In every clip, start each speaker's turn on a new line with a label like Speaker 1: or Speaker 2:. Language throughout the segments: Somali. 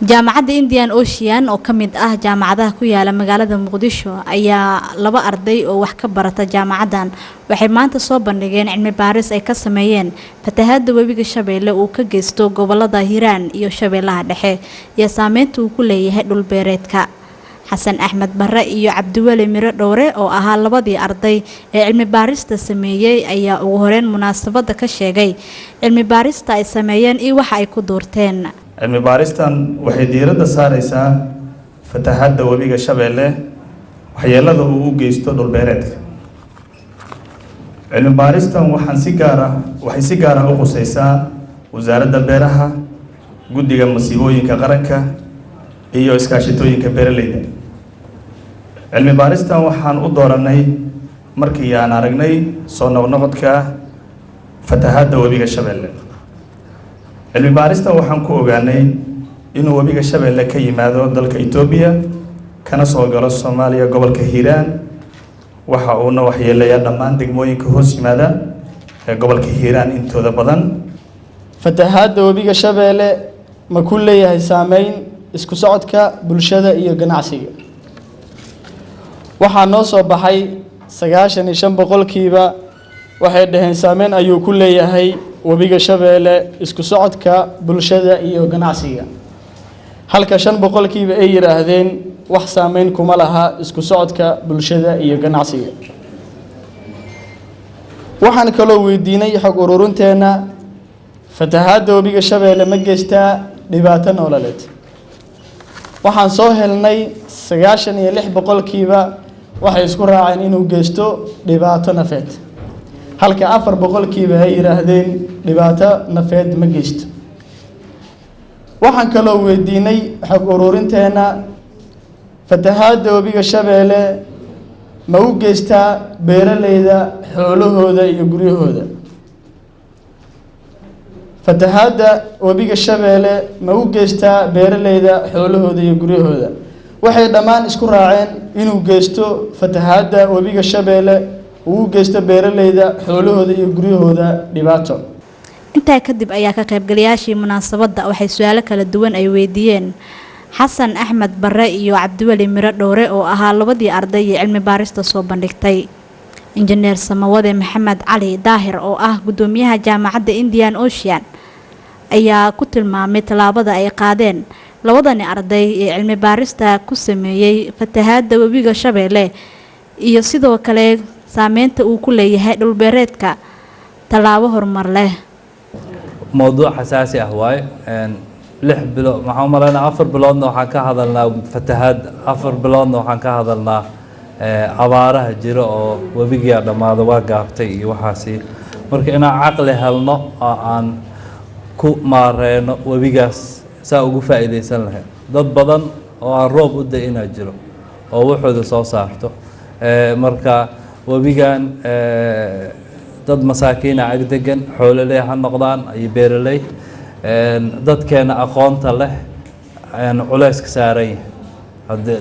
Speaker 1: jaamacadda Indian Ocean oo kamid ah jaamacadaha ku yaala magaalada Muqdisho ayaa laba arday oo wax ka barata jaamacadan waxay maanta soo bandhigeen cilmi baaris ay ka sameeyeen fatahaadda webiga Shabeelle oo ka geysto gobolada Hiiraan iyo Shabeellaha Dhexe iyo saameynta uu ku leeyahay dhul beereedka Xasan Axmed Barre iyo Cabdiweli Miro Dhowre oo ahaa labadii arday ee cilmi baarista sameeyay ayaa ugu horeen munaasabada ka sheegay cilmi baarista ay sameeyeen iyo waxa ay ku doorteen
Speaker 2: cilmi baaristan waxay diiradda saaraysaa fatahaadda webiga Shabeelle waxyeelada uu u geysto dhul beereedka cilmi baaristan waxay si gaar ah u qusaysaa wasaaradda beeraha guddiga masiibooyinka qaranka iyo iskaashatooyinka beeraleyda cilmi baaristan waxaan u dooranay markii aan aragnay soo noqnoqodka fatahaadda webiga Shabeelle cilmi baaristan waxaan ku ogaanay inuu webiga Shabeelle ka yimaado dalka Itoobiya kana soo galo Soomaaliya gobolka Hiiraan waxa uu waxyeeleeyaa dhammaan degmooyinka hoos yimaada ee gobolka Hiiraan intooda badan
Speaker 3: fatahaadda webiga Shabeelle ma ku leeyahay saameyn isku socodka bulshada iyo ganacsiga waxaa noo soo baxay 95% waxay dhaheen saameyn ayuu ku leeyahay webiga Shabeelle isku socodka bulshada iyo ganacsiga halka 5% ay yiraahdeen wax saameyn kuma laha isku socodka bulshada iyo ganacsiga waxaan kaloo weydiinay xog ururinteena fatahaadda webiga Shabeelle ma geystaa dhibaato nololeed waxaan soo helnay 96% waxay isku raaceen inuu geysto dhibaato nafeed halka 4% ay yiraahdeen dhibaato nafeed ma geysto waxaan kaloo weydiinay xog ururinteena fatahaadda webiga Shabeelle ma u geystaa beeraleyda xoolahooda iyo guryahooda fatahaadda webiga Shabeelle ma u geystaa beeraleyda xoolahooda iyo guryahooda waxay dhammaan isku raaceen inuu geysto fatahaadda webiga Shabeelle uu geysto beeraleyda xoolahooda iyo guryahooda dhibaato
Speaker 1: inta kadib ayaa ka qaybgalayaashii munaasabada waxay su'aalo kala duwan ay weydiiyeen Xasan Axmed Barre iyo Cabdiweli Miro Dhowre oo ahaa labadii arday ee cilmi baarista soo bandhigtay injineer Samawade Maxamed Cali Daahir oo ah gudoomiyaha jaamacadda Indian Ocean ayaa ku tilmaamay talaabada ay qaadeen labadani arday ee cilmi baarista ku sameeyay fatahaadda webiga Shabeelle iyo sidoo kale saameynta uu ku leeyahay dhul beereedka talaabo horumar leh
Speaker 4: موضوع حساسي أهواي لح بلو محمد أنا أفر بلادنا وحن كهذلنا فتحات أفر بلادنا وحن كهذلنا عبارة جرا وبيجي على ما ذا قابتي وحاسي مرك أنا عقل هالنا عن كو مارين وبيجاس ساوي فائدة سنة ضد بدن والروب وده إنا جرا أو وحده صارته مركا وبيجان dad masaakiin ah agdegan xoolo leeyahay noqdaan ay beeraley dadkeena aqoonta leh culays ka saaray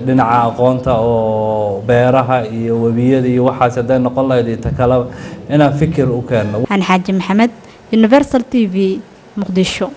Speaker 4: dhinaca aqoonta oo beeraha iyo wabiyada iyo waxaas haday noqon lahayd inta kala inaan fikir u keeno
Speaker 1: Xaaji Maxamed Universal TV Muqdisho